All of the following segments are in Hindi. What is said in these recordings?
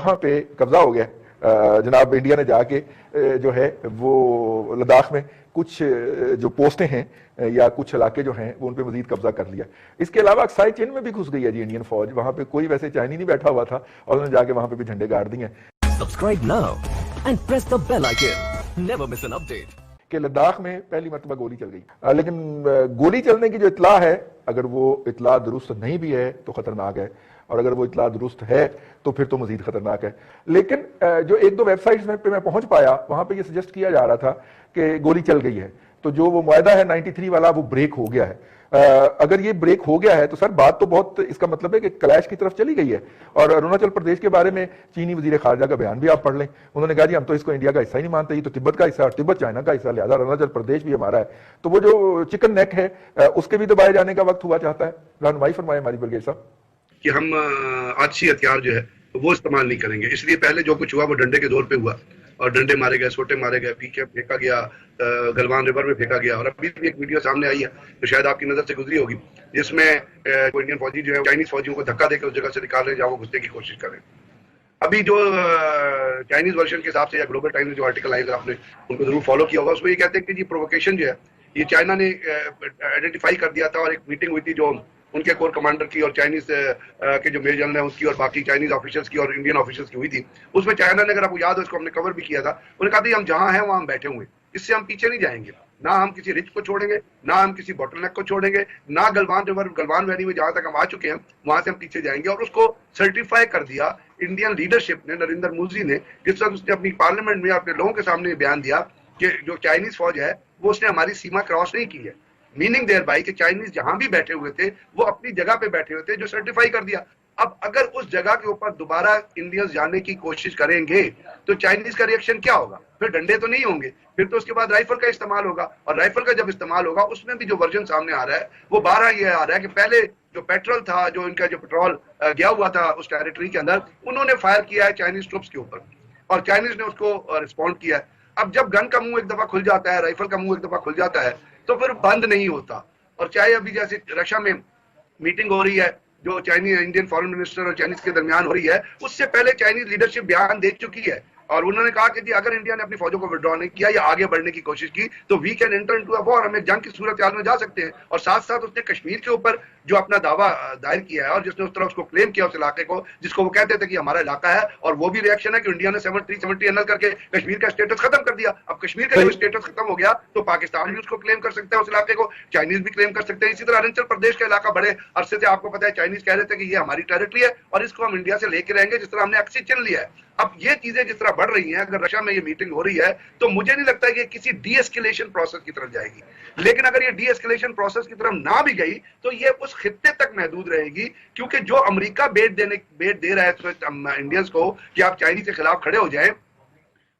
वहां पे कब्जा हो गया। जनाब इंडिया ने जाके जो है वो लद्दाख में कुछ जो पोस्टें हैं या कुछ इलाके जो हैं वो उन पे मजीद कब्जा कर लिया। इसके अलावा अक्साई चीन में भी घुस गई है जी इंडियन फौज, वहां पे कोई वैसे चाइनी नहीं बैठा हुआ था और उन्होंने जाके वहां पे भी झंडे गाड़ दिए। Subscribe now and press the bell icon, never miss an update. कि लद्दाख में पहली मरतबा गोली चल गई, लेकिन गोली चलने की जो इतला है, अगर वो इतला दुरुस्त नहीं भी है तो खतरनाक है, और अगर वो इतला दुरुस्त है तो फिर तो मजीद खतरनाक है। लेकिन जो एक दो वेबसाइट्स पे मैं पहुंच पाया, वहां पे ये सजेस्ट किया जा रहा था कि गोली चल गई है, तो जो वो मुआहदा है 93 वाला वो ब्रेक हो गया है। अगर ये ब्रेक हो गया है तो सर बात तो बहुत, इसका मतलब है कि क्लैश की तरफ चली गई है। और अरुणाचल प्रदेश के बारे में चीनी वजीर खारजा का बयान भी आप पढ़ लें, उन्होंने कहा जी हम तो इसको इंडिया का हिस्सा ही नहीं मानते, ये तो तिब्बत का हिस्सा, तिब्बत चाइना का हिस्सा, लिहाजा अरुणाचल प्रदेश भी हमारा है। तो वो जो चिकन नेक है उसके भी दबाए जाने का वक्त हुआ चाहता है। रहनुमाई फरमाए हमारी ब्रिगेड साहब कि हम आछी हथियार जो है वो इस्तेमाल नहीं करेंगे, इसलिए पहले जो कुछ हुआ वो डंडे के दौर पे हुआ और डंडे मारे गए, सोटे मारे गए, पीके फेंका गया, गलवान रिवर में फेंका गया। और अभी भी एक वीडियो सामने आई है तो शायद आपकी नजर से गुजरी होगी, जिसमें इंडियन फौजी जो है चाइनीज फौजियों को धक्का देकर उस जगह से निकाल रहे हैं जहां वो घुसने की कोशिश कर रहे हैं। अभी जो चाइनीज वर्जन के हिसाब से या ग्लोबल टाइम्स में जो आर्टिकल आए, आपने उनको जरूर फॉलो किया होगा, उसमें ये कहते हैं कि जी प्रोवोकेशन जो है ये चाइना ने आइडेंटिफाई कर दिया था और एक मीटिंग हुई थी जो उनके कोर कमांडर की और चाइनीज के जो मेजर जनरल है उसकी और बाकी चाइनीज ऑफिशियल्स की और इंडियन ऑफिशियल्स की हुई थी। उसमें चाइना ने, अगर आपको याद हो, इसको हमने कवर भी किया था, उन्होंने कहा था हम जहां हैं वहां हम बैठे हुए, इससे हम पीछे नहीं जाएंगे, ना हम किसी रिच को छोड़ेंगे, ना हम किसी बॉटलनेक को छोड़ेंगे, ना गलवान रिवर गलवान वैली में जहां तक हम आ चुके हैं वहां से हम पीछे जाएंगे। और उसको सर्टिफाई कर दिया इंडियन लीडरशिप ने, नरेंद्र मोदी ने, जिस तरह उसने अपनी पार्लियामेंट में अपने लोगों के सामने बयान दिया कि जो चाइनीज फौज है वो उसने हमारी सीमा क्रॉस नहीं की है, मीनिंग देयर बाई कि चाइनीज जहां भी बैठे हुए थे वो अपनी जगह पे बैठे हुए थे, जो सर्टिफाई कर दिया। अब अगर उस जगह के ऊपर दोबारा इंडियंस जाने की कोशिश करेंगे तो चाइनीज का रिएक्शन क्या होगा? फिर डंडे तो नहीं होंगे, फिर तो उसके बाद राइफल का इस्तेमाल होगा, और राइफल का जब इस्तेमाल होगा उसमें भी जो वर्जन सामने आ रहा है वो 12 ये आ रहा है कि पहले जो पेट्रोल था, जो इनका जो पेट्रोल गया हुआ था उस टेरिटरी के अंदर, उन्होंने फायर किया है चाइनीज ट्रुप्स के ऊपर और चाइनीज ने उसको रिस्पॉन्ड किया है। अब जब गन का मुंह एक दफा खुल जाता है, राइफल का मुंह एक दफा खुल जाता है तो फिर बंद नहीं होता। और चाहे अभी जैसे रशिया में मीटिंग हो रही है जो चाइनीज इंडियन फॉरेन मिनिस्टर और चाइनीज के दरमियान हो रही है, उससे पहले चाइनीज लीडरशिप बयान दे चुकी है और उन्होंने कहा कि जी अगर इंडिया ने अपनी फौजों को विड्रॉ नहीं किया या आगे बढ़ने की कोशिश की तो we can enter into a war, हमें जंग की सूरत हाल में जा सकते हैं। और साथ साथ उसने कश्मीर के ऊपर जो अपना दावा दायर किया है और जिसने उस तरह उसको क्लेम किया उस इलाके को जिसको वो कहते थे कि हमारा इलाका है, और वो भी रिएक्शन है कि इंडिया ने 7370 एनएल करके कश्मीर का स्टेटस खत्म कर दिया। अब कश्मीर का जब स्टेटस खत्म हो गया तो पाकिस्तान भी उसको क्लेम कर सकता है, उस इलाके को चाइनीज भी क्लेम कर सकते हैं। इसी तरह अरुणाचल प्रदेश का इलाका बड़े अरसे से आपको पता है चाइनीज कह रहे थे कि ये हमारी टेरिटरी है और इसको हम इंडिया से लेके रहेंगे, जिस तरह हमने अक्सी चिन लिया है। अब ये चीजें जिस तरह बढ़ रही हैं, अगर रशिया में ये मीटिंग हो रही है तो मुझे नहीं लगता कि किसी डी एस्केलेशन प्रोसेस की तरफ जाएगी, लेकिन अगर ये डी एस्केलेशन प्रोसेस की तरफ ना भी गई तो ये उस खित्ते तक महदूद रहेगी, क्योंकि जो अमेरिका बेट दे रहा है इंडियंस को कि आप चाइनीज के खिलाफ खड़े हो जाएं,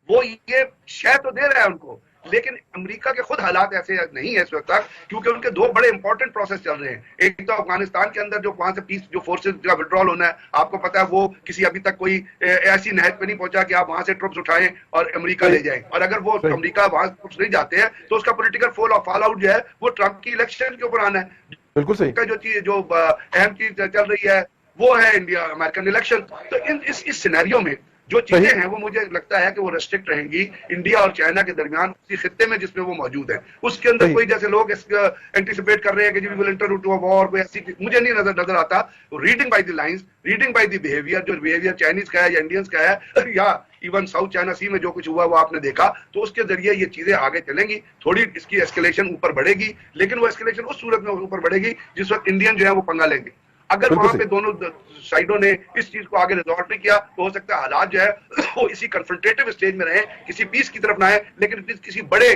वो ये शय तो दे रहा है उनको, लेकिन अमेरिका के खुद हालात ऐसे नहीं है इस वक्त तक, क्योंकि उनके दो बड़े इंपॉर्टेंट प्रोसेस चल रहे हैं। एक तो अफगानिस्तान के अंदर जो वहां से पीस जो फोर्सेस का विड्रॉल होना है, आपको पता है वो किसी अभी तक कोई ऐसी नहज पे नहीं पहुंचा कि आप वहां से ट्रुप्स उठाएं और अमेरिका ले जाएं, और अगर वो अमेरिका वहां ट्रुप्स नहीं जाते हैं तो उसका पॉलिटिकल फॉल आउट जो है वो ट्रंप की इलेक्शन के ऊपर आना है। बिल्कुल सही। जो चीज जो अहम चीज चल रही है वो है इंडिया अमेरिकन इलेक्शन। तो इस सिनेरियो में जो चीजें हैं वो मुझे लगता है कि वो रेस्ट्रिक्ट रहेंगी इंडिया और चाइना के दरमियान उसी खित्ते में जिसमें वो मौजूद है। उसके अंदर कोई जैसे लोग एंटिसिपेट कर रहे हैं कि we will enter into a war, कोई ऐसी मुझे नहीं नजर आता। Reading by the lines, reading by the behaviour, जो बिहेवियर चाइनीज का है या इंडियंस का है या इवन साउथ चाइना सी में जो कुछ हुआ वो आपने देखा, तो उसके जरिए ये चीजें आगे चलेंगी। थोड़ी इसकी एस्केलेशन ऊपर बढ़ेगी, लेकिन वो एस्केलेशन उस सूरत में ऊपर बढ़ेगी जिस वक्त इंडियन जो है वो पंगा लेंगे। अगर वहां पे दोनों साइडों ने इस चीज को आगे रिजॉल्व नहीं किया तो हो सकता है हालात जो है वो इसी कन्फ्रंटेटिव स्टेज में रहे, किसी पीस की तरफ ना आए, लेकिन किसी बड़े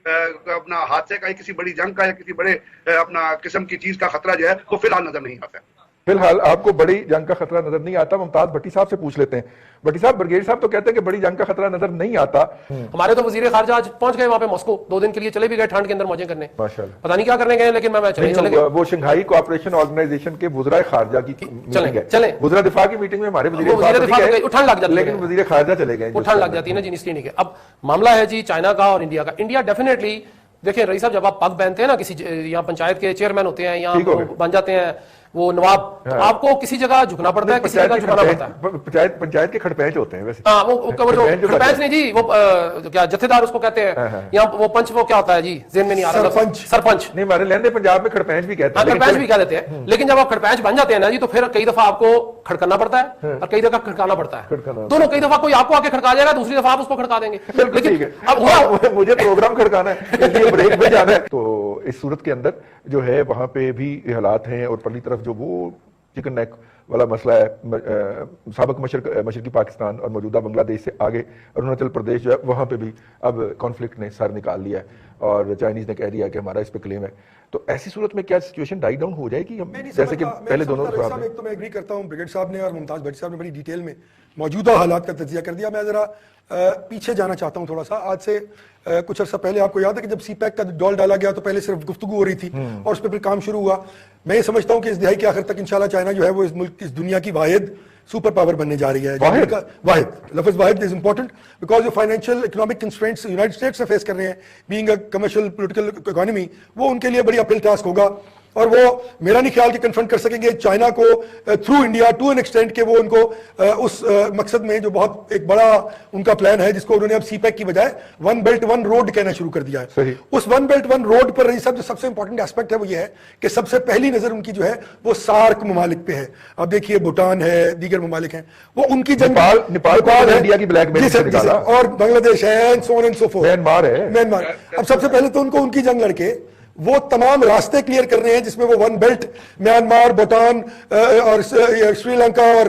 अपना हादसे का, किसी बड़ी जंग का या किसी बड़े अपना किस्म की चीज का खतरा जो है वो फिलहाल नजर नहीं आता। फिलहाल आपको बड़ी जंग का खतरा नजर नहीं आता। मुमताज भट्टी साहब से पूछ लेते हैं। भट्टी साहब, ब्रिगेड साहब तो कहते हैं कि बड़ी जंग का खतरा नजर नहीं आता। हमारे तो वजीर खारजा आज पहुंच गए वहां पे मॉस्को, 2 दिन के लिए चले भी गए ठंड के अंदर मौजें करने, माशाल्लाह, पता नहीं क्या करने गए, लेकिन मैं चले गए। वो शंघाई कोऑपरेशन ऑर्गेनाइजेशन के वुज़राए खारजा की चले वुज़रा दिफा की मीटिंग में हमारे वजीर ठंड लग जाती है, लेकिन वजीर खारजा चले गए, ठंड लग जाती है ना जी, इसलिए नहीं गए। अब मामला है जी चाइना का और इंडिया का। इंडिया डेफिनेटली, देखिए रईस साहब, जब आप पग पहनते हैं ना, किसी यहाँ पंचायत के चेयरमैन होते हैं, यहाँ बन जाते हैं, वो नवाब, तो आपको किसी जगह झुकना पड़ता है, किसी जगह झुकाना पड़ता है। पंचायत के खड़पेंच होते हैं वैसे। हाँ, वो खड़पेंच नहीं जी, वो क्या जत्थेदार उसको कहते हैं, या वो पंच, वो क्या होता है जी, जेन में नहीं आ रहा, सरपंच नहीं, हमारे लहंदे पंजाब में खड़पेंच भी कहते हैं, खड़पेंच भी कह देते हैं। लेकिन जब आप खड़पेंच बन जाते हैं ना जी, तो फिर कई दफा आपको खड़कना पड़ता है और कई दफा खड़काना पड़ता है, दोनों। कई दफा कोई आपको आके खड़का जाएगा, दूसरी दफा आप उसको खड़का देंगे। लेकिन अब मुझे प्रोग्राम खड़काना है, इसलिए ब्रेक में जाना है। तो इस सूरत के अंदर जो है वहां पे भी हालात हैं, और पहली तरफ जो वो चिकन नेक वाला मसला है, साबिक मशरकी पाकिस्तान और मौजूदा बांग्लादेश से आगे अरुणाचल प्रदेश जो है, वहां पे भी अब कॉन्फ्लिक्ट ने सर निकाल लिया है और चाइनीज ने कह दिया कि हमारा इस पे क्लेम है। तो ऐसी सूरत में क्या सिचुएशन डाई डाउन हो जाएगी? हम जैसे कि पहले दोनों एक तो मैं एग्री करता हूं, ब्रिगेड साहब ने और मुमताज भट्ट साहब ने बड़ी डिटेल में मौजूदा हालात का तजिया कर दिया। मैं जरा पीछे जाना चाहता हूं थोड़ा सा। आज से कुछ अर्सा पहले आपको याद है कि जब सीपैक का डॉल डाला गया तो पहले सिर्फ गुफ्तगू हो रही थी और उस पर फिर काम शुरू हुआ। मैं ये समझता हूं कि इस दिहाई के आखिर तक इंशाल्लाह चाइना जो है वो इस मुल्क, इस दुनिया की वाहिद सुपर पावर बनने जा रही है। वाहिद, लफ्ज वाहिद इज इंपॉर्टेंट बिकॉज जो financial economic constraints United states से फेस कर रहे हैं, being a commercial political economy, वो उनके लिए बड़ी अपहिल टास्क होगा और वो मेरा नहीं ख्याल कि कन्फ्रंट कर सकेंगे चाइना को through India to an extent के वो उनको उस मकसद में जो बहुत एक बड़ा उनका प्लान है, जिसको उन्होंने अब सीपैक की बजाय वन बेल्ट वन रोड कहना शुरू कर दिया है। सही। उस वन बेल्ट वन रोड पर रही सब जो सबसे इंपॉर्टेंट एस्पेक्ट है वो ये है कि सबसे पहली नजर उनकी जो है वो सार्क ममालिक पे है। अब देखिए भूटान है, दीगर ममालिक हैं, वो उनकी जंग, नेपाल है, इंडिया की ब्लैकमेल और बांग्लादेश है, and so on and so fourth, Myanmar. अब सबसे पहले तो उनको उनकी जंग लड़के वो तमाम रास्ते क्लियर कर रहे हैं जिसमें वो वन बेल्ट, म्यांमार, भूटान और श्रीलंका और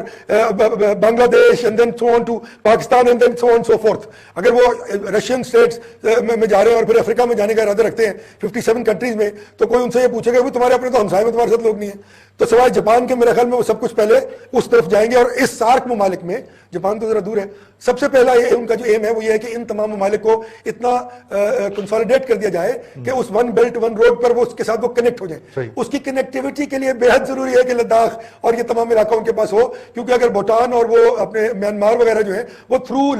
Bangladesh and then so on to Pakistan and then so on so forth. अगर वो रशियन स्टेट्स में जा रहे हैं और फिर अफ्रीका में जाने का इरादा रखते हैं 57 कंट्रीज में, तो कोई उनसे ये पूछेगा भी तुम्हारे अपने तो हमसाए में तुम्हारे साथ लोग नहीं है। तो सवाल जापान के मेरे ख्याल में वो सब कुछ पहले उस तरफ जाएंगे और इस सार्क ममालिक में, जापान तो जरा दूर है, सबसे पहला ये उनका जो एम है वो ये है कि इन तमाम ममालिक को इतना कंसोलिडेट कर दिया जाए कि उस वन बेल्ट वन रोड पर वो उसके साथ वो कनेक्ट हो जाए। उसकी कनेक्टिविटी के लिए बेहद जरूरी है कि लद्दाख और ये तमाम इलाका उनके पास हो, क्योंकि अगर भूटान और वो अपने म्यांमार वगैरह जो है वो थ्रू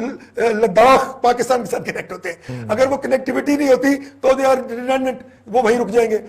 लद्दाख पाकिस्तान के साथ कनेक्ट होते हैं, अगर वो कनेक्टिविटी नहीं होती तो दे आर रिडंडेंट, वो वहीं रुक जाएंगे।